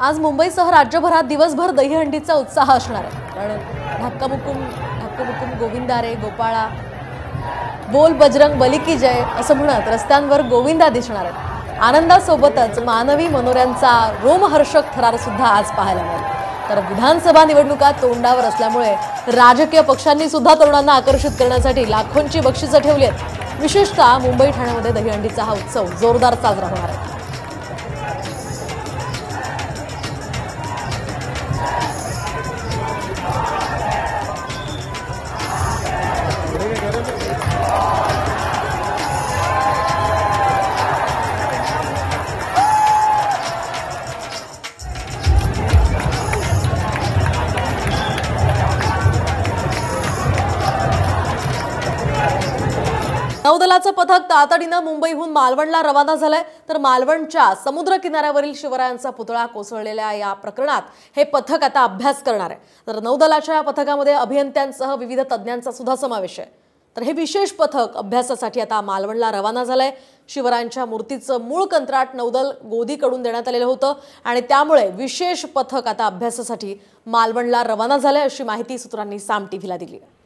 आज मुंबईसह राज्यभरात दिवसभर दहीहंडीचा उत्साह असणार आहे। कारण धक्काबुक्कुम गोविंदा रे गोपाळा बोल बजरंग बली की जय असं म्हणत रस्त्यांवर गोविंदा दिसणार आहेत। आनंदासोबतच मानवी मनोऱ्यांचा रोमहर्षक थरार सुद्धा आज पाहायला मिळेल। तर विधानसभा निवडणुका तोंडावर असल्यामुळे राजकीय पक्षांनी सुद्धा तरुणांना आकर्षित करण्यासाठी लाखोंची बक्षिसं ठेवली आहेत। विशेषतः मुंबई ठाण्यामध्ये दहीहंडीचा हा उत्सव जोरदार साजरा होणार आहे। नौदलाचं पथक तातडीनं मुंबईहून मालवणला रवाना झालंय। तर मालवणच्या समुद्र किनाऱ्यावरील शिवरायांचा पुतळा कोसळलेल्या या प्रकरणात हे पथक आता अभ्यास करणार आहे। तर नौदलाच्या या पथकामध्ये अभियंत्यांसह विविध तज्ञांचा सुद्धा समावेश आहे। तर हे विशेष पथक अभ्यासासाठी आता मालवणला रवाना झालंय। शिवरायांच्या मूर्तीचं मूळ कंत्राट नौदल गोदीकडून देण्यात आलेलं होतं आणि त्यामुळे विशेष पथक आता अभ्यासासाठी मालवणला रवाना झालंय अशी माहिती सूत्रांनी साम टीव्हीला दिली आहे।